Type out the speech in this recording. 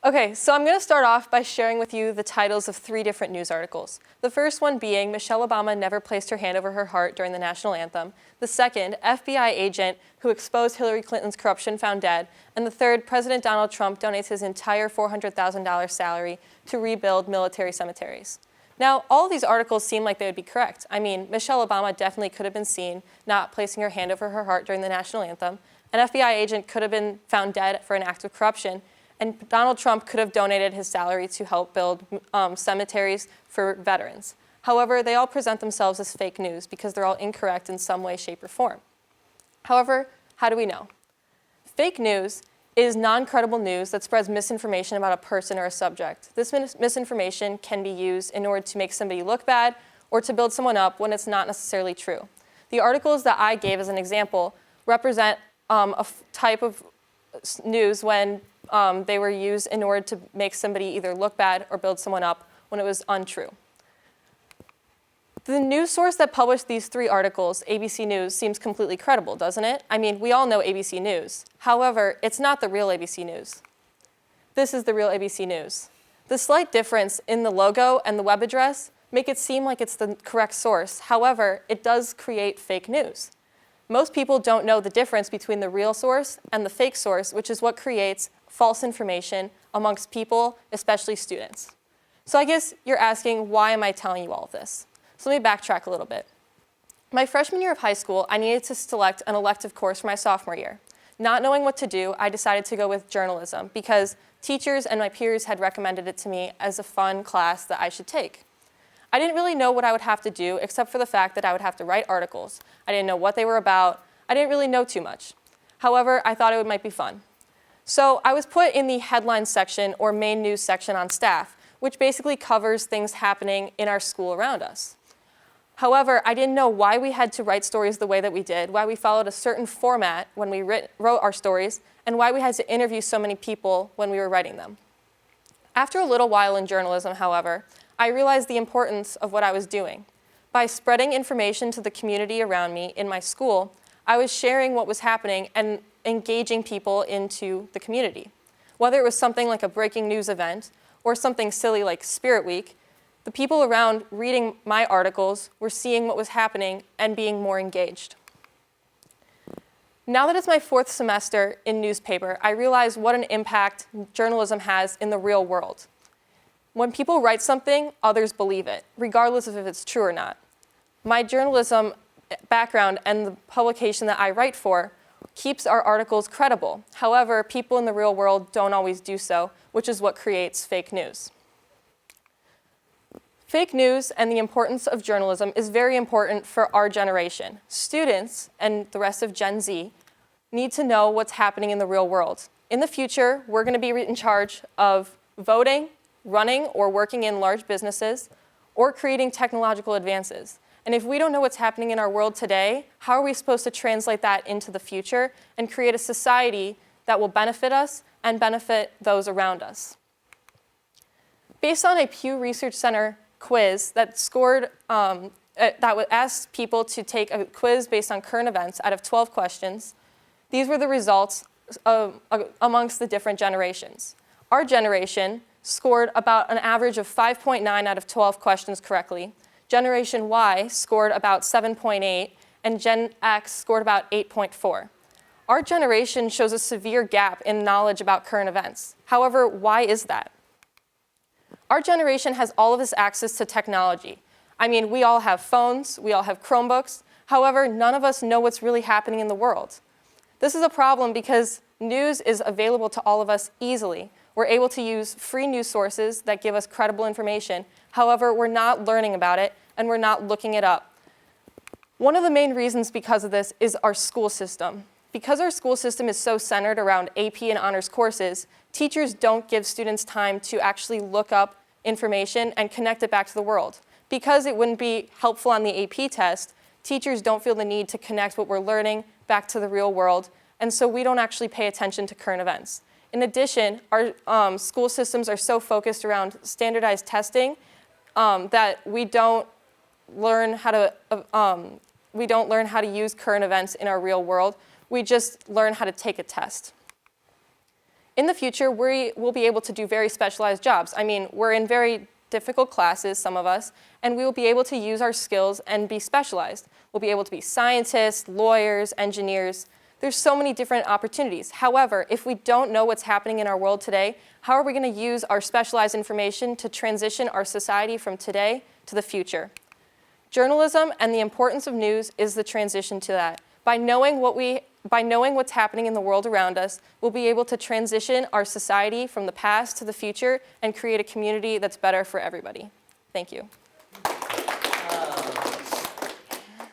Okay, so I'm going to start off by sharing with you the titles of 3 different news articles. The first one being, Michelle Obama never placed her hand over her heart during the national anthem. The second, FBI agent who exposed Hillary Clinton's corruption found dead. And the third, President Donald Trump donates his entire $400,000 salary to rebuild military cemeteries. Now, all of these articles seem like they would be correct. I mean, Michelle Obama definitely could have been seen not placing her hand over her heart during the national anthem. An FBI agent could have been found dead for an act of corruption. And Donald Trump could have donated his salary to help build cemeteries for veterans. However, they all present themselves as fake news because they're all incorrect in some way, shape, or form. However, how do we know? Fake news is non-credible news that spreads misinformation about a person or a subject. This misinformation can be used in order to make somebody look bad or to build someone up when it's not necessarily true. The articles that I gave as an example represent a type of news when they were used in order to make somebody either look bad or build someone up when it was untrue. The news source that published these 3 articles, ABC News, seems completely credible, doesn't it? I mean, we all know ABC News. However, it's not the real ABC News. This is the real ABC News. The slight difference in the logo and the web address make it seem like it's the correct source. However, it does create fake news. Most people don't know the difference between the real source and the fake source, which is what creates false information amongst people, especially students. So I guess you're asking, why am I telling you all of this? So let me backtrack a little bit. My freshman year of high school, I needed to select an elective course for my sophomore year. Not knowing what to do, I decided to go with journalism because teachers and my peers had recommended it to me as a fun class that I should take. I didn't really know what I would have to do except for the fact that I would have to write articles. I didn't know what they were about. I didn't really know too much. However, I thought it might be fun. So I was put in the headlines section or main news section on staff, which basically covers things happening in our school around us. However, I didn't know why we had to write stories the way that we did, why we followed a certain format when we wrote our stories, and why we had to interview so many people when we were writing them. After a little while in journalism, however, I realized the importance of what I was doing. By spreading information to the community around me in my school, I was sharing what was happening and engaging people into the community. Whether it was something like a breaking news event or something silly like Spirit Week, the people around reading my articles were seeing what was happening and being more engaged. Now that it's my 4th semester in newspaper, I realize what an impact journalism has in the real world. When people write something, others believe it, regardless of if it's true or not. My journalism background and the publication that I write for keeps our articles credible. However, people in the real world don't always do so, which is what creates fake news. Fake news and the importance of journalism is very important for our generation. Students and the rest of Gen Z need to know what's happening in the real world. In the future, we're going to be in charge of voting, running or working in large businesses, or creating technological advances. And if we don't know what's happening in our world today, how are we supposed to translate that into the future and create a society that will benefit us and benefit those around us? Based on a Pew Research Center quiz that asked people to take a quiz based on current events out of 12 questions, these were the results amongst the different generations. Our generation scored about an average of 5.9 out of 12 questions correctly. Generation Y scored about 7.8, and Gen X scored about 8.4. Our generation shows a severe gap in knowledge about current events. However, why is that? Our generation has all of this access to technology. I mean, we all have phones, we all have Chromebooks. However, none of us know what's really happening in the world. This is a problem because news is available to all of us easily. We're able to use free news sources that give us credible information. However, we're not learning about it, and we're not looking it up. One of the main reasons because of this is our school system. Because our school system is so centered around AP and honors courses, teachers don't give students time to actually look up information and connect it back to the world. Because it wouldn't be helpful on the AP test, teachers don't feel the need to connect what we're learning back to the real world, and so we don't actually pay attention to current events. In addition, our school systems are so focused around standardized testing that we don't learn how to use current events in our real world. We just learn how to take a test. In the future, we will be able to do very specialized jobs. I mean, we're in very difficult classes, some of us, and we will be able to use our skills and be specialized. We'll be able to be scientists, lawyers, engineers. There's so many different opportunities. However, if we don't know what's happening in our world today, how are we going to use our specialized information to transition our society from today to the future? Journalism and the importance of news is the transition to that. By knowing what's happening in the world around us, we'll be able to transition our society from the past to the future and create a community that's better for everybody. Thank you.